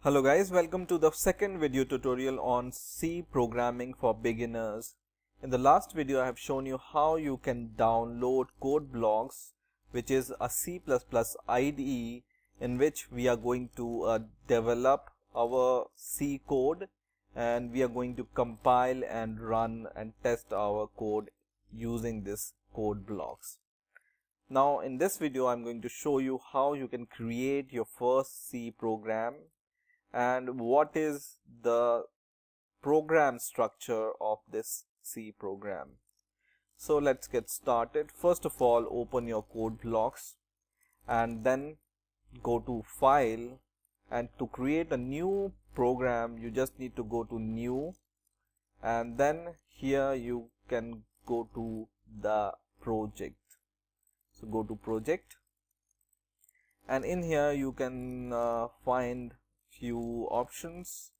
Hello guys, welcome to the second video tutorial on C programming for beginners. In the last video I have shown you how you can download code blocks, which is a C++ IDE in which we are going to develop our C code, and we are going to compile and run and test our code using this code blocks. Now in this video I'm going to show you how you can create your first C program and what is the program structure of this C program. So let's get started. First of all, open your code blocks and then go to File, and to create a new program you just need to go to New, and then here you can go to the project. So go to Project, and in here you can find few options,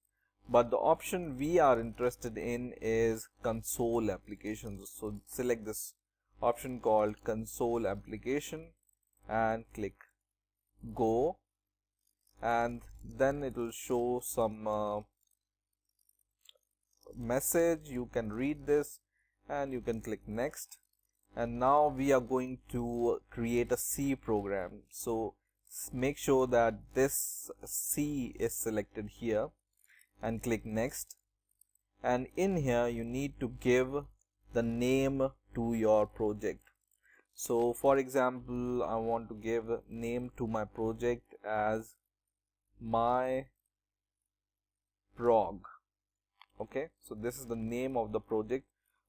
but the option we are interested in is console applications. So select this option called console application and click go, and then it will show some message. You can read this and you can click next, and now we are going to create a C program. So make sure that this C is selected here and click next, and in here you need to give the name to your project. So for example, I want to give name to my project as my prog. Okay, so this is the name of the project.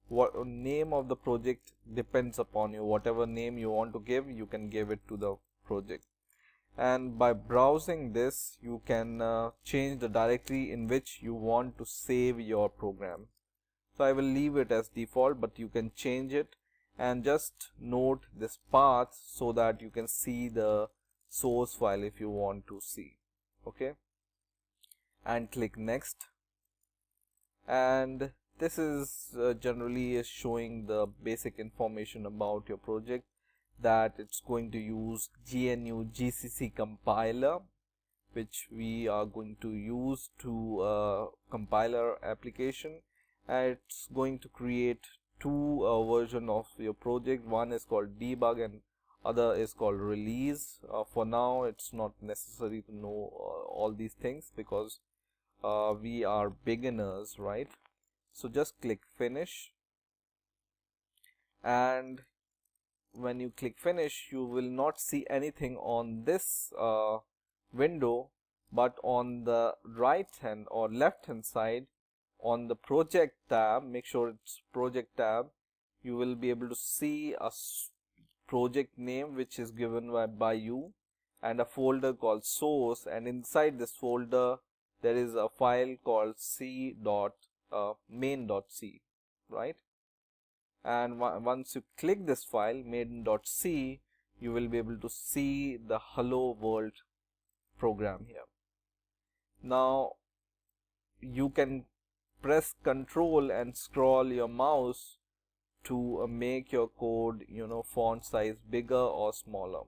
What name of the project depends upon you. Whatever name you want to give, you can give it to the project. And by browsing this you can change the directory in which you want to save your program. So I will leave it as default, but you can change it, and just note this path so that you can see the source file if you want to see. Okay, and click next, and this is generally showing the basic information about your project, that it's going to use GNU GCC compiler, which we are going to use to compile our application. And it's going to create two versions of your project. One is called debug and other is called release. For now it's not necessary to know all these things because we are beginners, right? So just click finish, and when you click finish you will not see anything on this window, but on the right hand or left hand side on the project tab, make sure it's project tab, you will be able to see a project name which is given by you, and a folder called source, and inside this folder there is a file called main.c, right? And once you click this file main.c, you will be able to see the hello world program here. Now you can press Ctrl and scroll your mouse to make your code, font size bigger or smaller.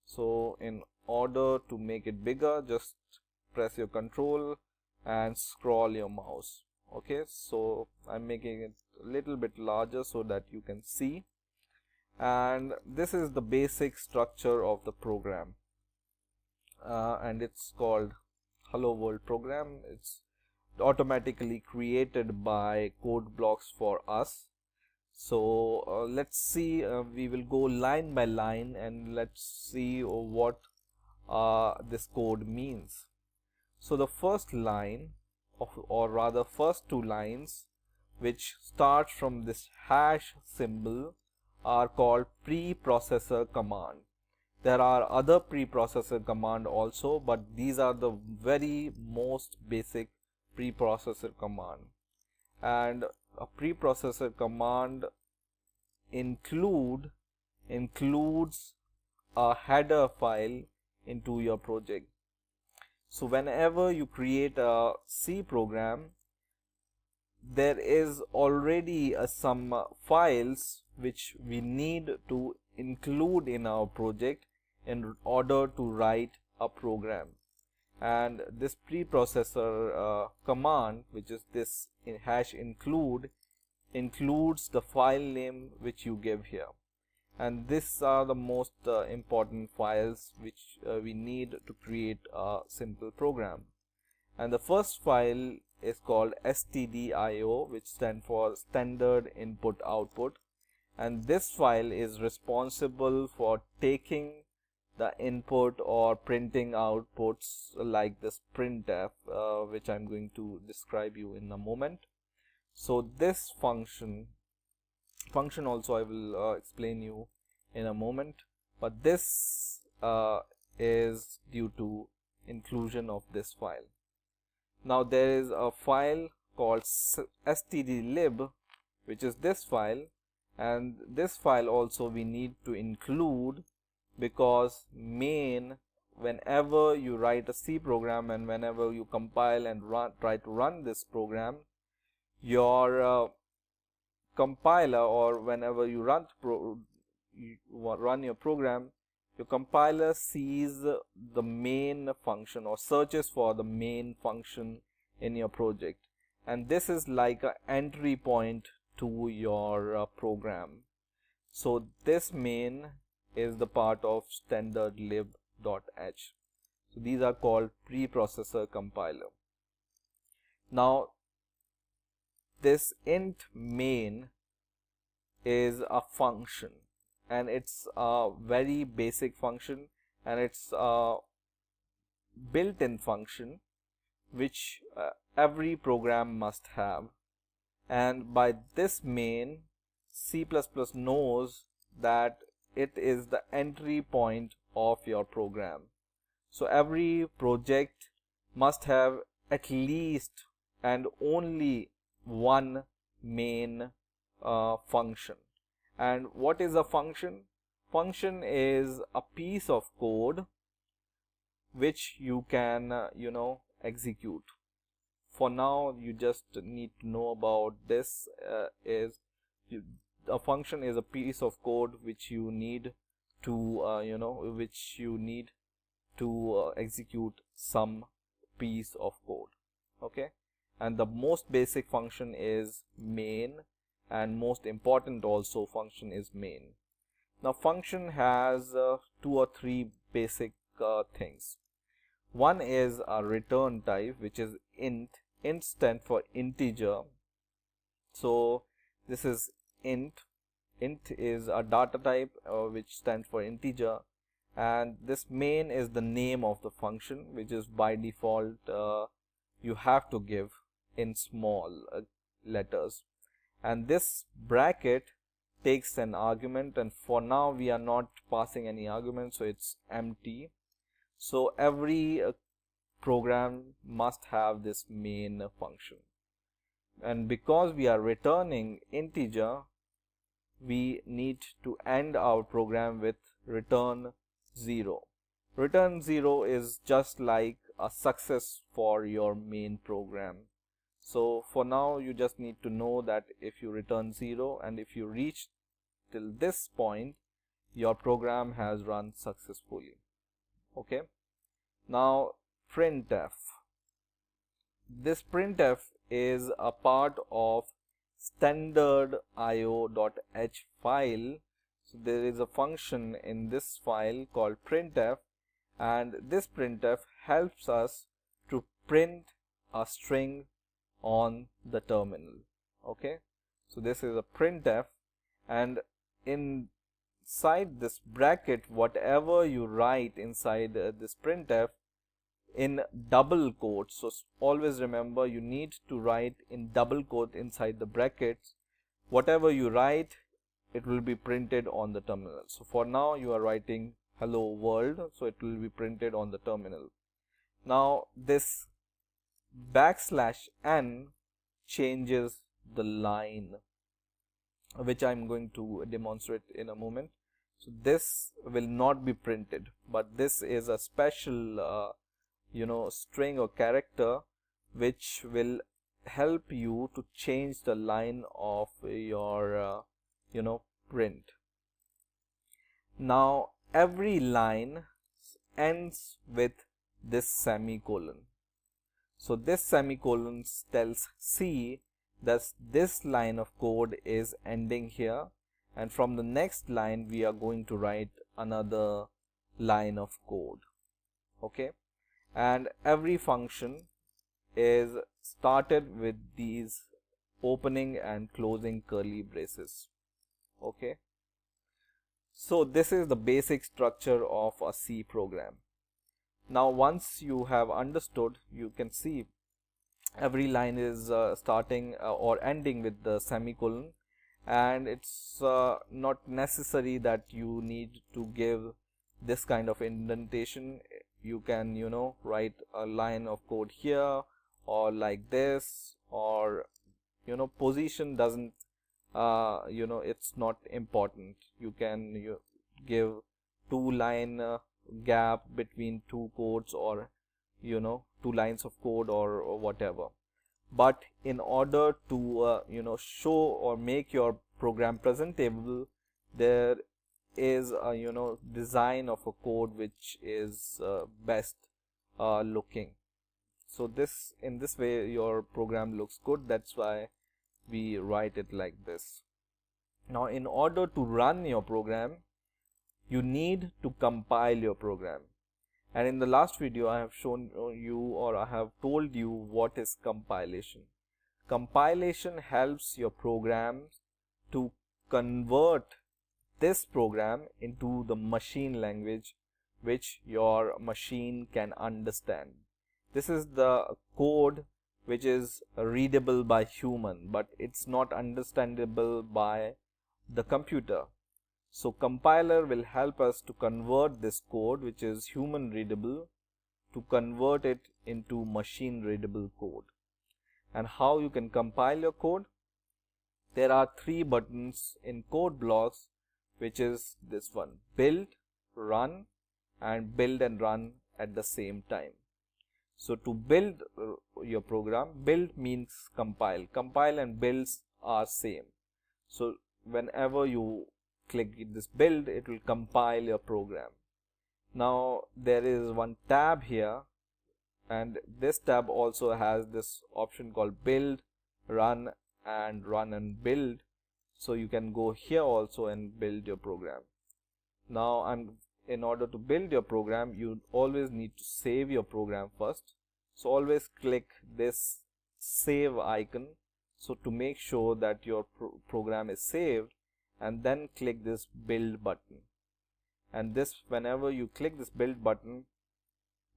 So in order to make it bigger, just press your Ctrl and scroll your mouse. Okay, so I'm making it a little bit larger so that you can see, and this is the basic structure of the program, and it's called hello world program. It's automatically created by code blocks for us. So let's see, we will go line by line and let's see what this code means. So the first line or rather first two lines, which start from this hash symbol, are called preprocessor command. There are other preprocessor command also, but these are the very most basic preprocessor command. And a preprocessor command includes a header file into your project. So whenever you create a C program, there is already some files which we need to include in our project in order to write a program. and this preprocessor command, which is this hash include, includes the file name which you give here. And these are the most important files which we need to create a simple program. And the first file is called stdio, which stands for standard input output, and this file is responsible for taking the input or printing outputs like this printf, which I'm going to describe you in a moment. So this function also I will explain you in a moment, but this is due to inclusion of this file. Now there is a file called stdlib, which is this file, and this file also we need to include, because main, whenever you write a C program and whenever you compile and try to run this program, your compiler, or whenever you run your program, your compiler sees the main function or searches for the main function in your project, and this is like an entry point to your program. So this main is the part of standardlib.h. So these are called preprocessor compiler. Now this int main is a function, and it's a very basic function, and it's a built-in function which every program must have. And by this main, C++ knows that it is the entry point of your program. So every project must have at least and only one main function. And what is a function? Function is a piece of code which you can execute. For now, you just need to know about this. A function is a piece of code which you need to execute some piece of code. Okay, and the most basic function is main, and most important also function is main. Now function has 2 or 3 basic things. One is a return type, which is int. Int stands for integer. So this is int. Int is a data type which stands for integer, and this main is the name of the function, which is by default you have to give in small letters. And this bracket takes an argument, and for now we are not passing any argument, so it's empty. So every program must have this main function, and because we are returning integer, we need to end our program with return 0. Return 0 is just like a success for your main program. So for now you just need to know that if you return 0 and if you reach till this point, your program has run successfully. Okay, now printf. This printf is a part of standard.io.h file. So there is a function in this file called printf, and this printf helps us to print a string on the terminal. Okay, so this is a printf, and inside this bracket, whatever you write inside this printf in double quotes. So always remember, you need to write in double quote inside the brackets. Whatever you write, it will be printed on the terminal. So for now you are writing hello world, so it will be printed on the terminal. Now this \n changes the line, which I'm going to demonstrate in a moment. So this will not be printed, but this is a special string or character which will help you to change the line of your print. Now every line ends with this semicolon. So this semicolon tells C that this line of code is ending here, and from the next line we are going to write another line of code. Okay, and every function is started with these opening and closing curly braces. Okay, so this is the basic structure of a C program. Now once you have understood, you can see every line is starting or ending with the semicolon, and it's not necessary that you need to give this kind of indentation. You can, you know, write a line of code here or like this, or, you know, position doesn't you know, it's not important. You can give 2-line gap between two codes, or, you know, 2 lines of code, or whatever. But in order to you know, show or make your program presentable, there is a, you know, design of a code which is best looking. So this, in this way, your program looks good. That's why we write it like this. Now in order to run your program, you need to compile your program. And in the last video I have shown you, or I have told you, what is compilation. Compilation helps your programs to convert this program into the machine language which your machine can understand. This is the code which is readable by human, but it's not understandable by the computer. So compiler will help us to convert this code, which is human readable, to convert it into machine readable code. And how you can compile your code? There are 3 buttons in code blocks, which is this one: build, run, and build and run at the same time. So to build your program, build means compile. Compile and builds are same. So whenever you click this build, it will compile your program. Now there is one tab here, and this tab also has this option called build, run and build. So you can go here also and build your program. Now in order to build your program, you always need to save your program first. So always click this save icon, so to make sure that your program is saved, and then click this build button. And this, whenever you click this build button,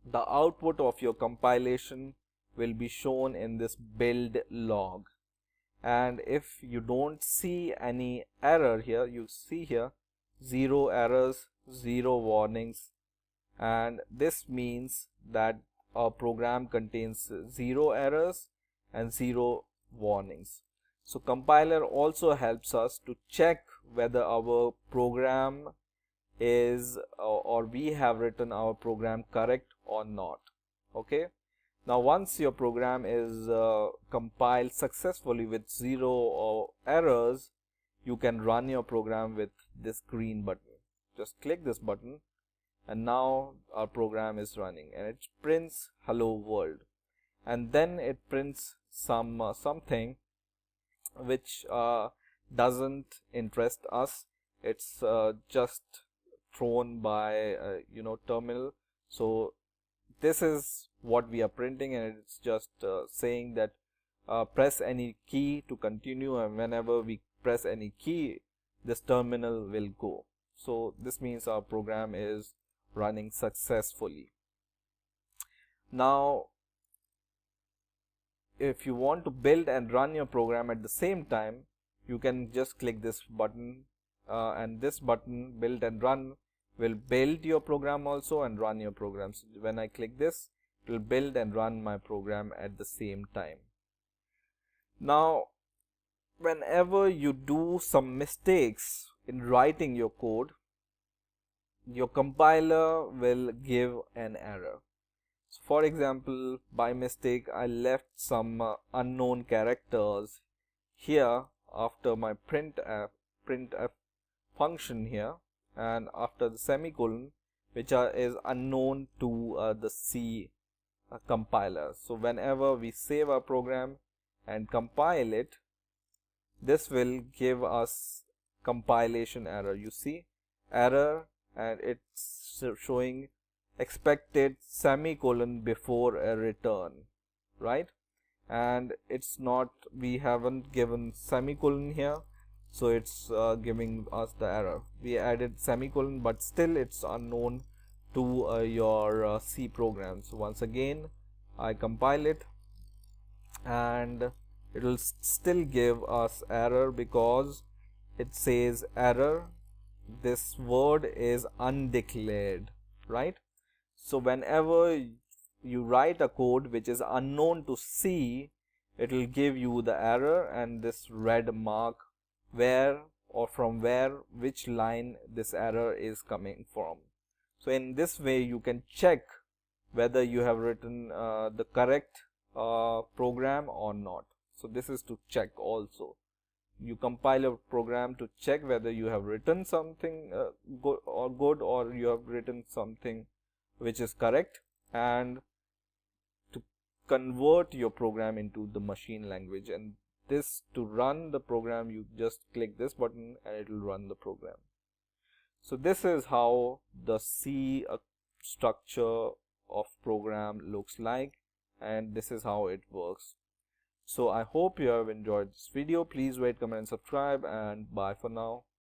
the output of your compilation will be shown in this build log. And if you don't see any error here, you see here 0 errors, 0 warnings, and this means that our program contains 0 errors and 0 warnings. So compiler also helps us to check whether our program is or we have written our program correct or not. Okay, now once your program is compiled successfully with 0 errors, you can run your program with this green button. Just click this button, and now our program is running, and it prints hello world. And then it prints something which doesn't interest us. It's just thrown by you know, terminal. So this is what we are printing, and it's just saying that press any key to continue, and whenever we press any key, this terminal will go. So this means our program is running successfully. Now if you want to build and run your program at the same time, you can just click this button, and this button, build and run, will build your program also and run your program. So when I click this, it will build and run my program at the same time. Now whenever you do some mistakes in writing your code, your compiler will give an error. So for example, by mistake I left some unknown characters here after my printf function here, and after the semicolon is unknown to the C compiler. So whenever we save our program and compile it, this will give us compilation error. You see error, and it's showing expected semicolon before a return, right? And it's not, we haven't given semicolon here, so it's giving us the error. We added semicolon, but still it's unknown to your C program. So once again I compile it, and it will still give us error because it says error, this word is undeclared, right? So whenever you write a code which is unknown to C, it will give you the error and this red mark where or from where, which line this error is coming from. So in this way you can check whether you have written the correct program or not. So this is to check also. You compile a program to check whether you have written something good, or you have written something which is correct, and to convert your program into the machine language. And this, to run the program, you just click this button and it will run the program. So this is how the C structure of program looks like, and this is how it works. So I hope you have enjoyed this video. Please rate, comment and subscribe, and bye for now.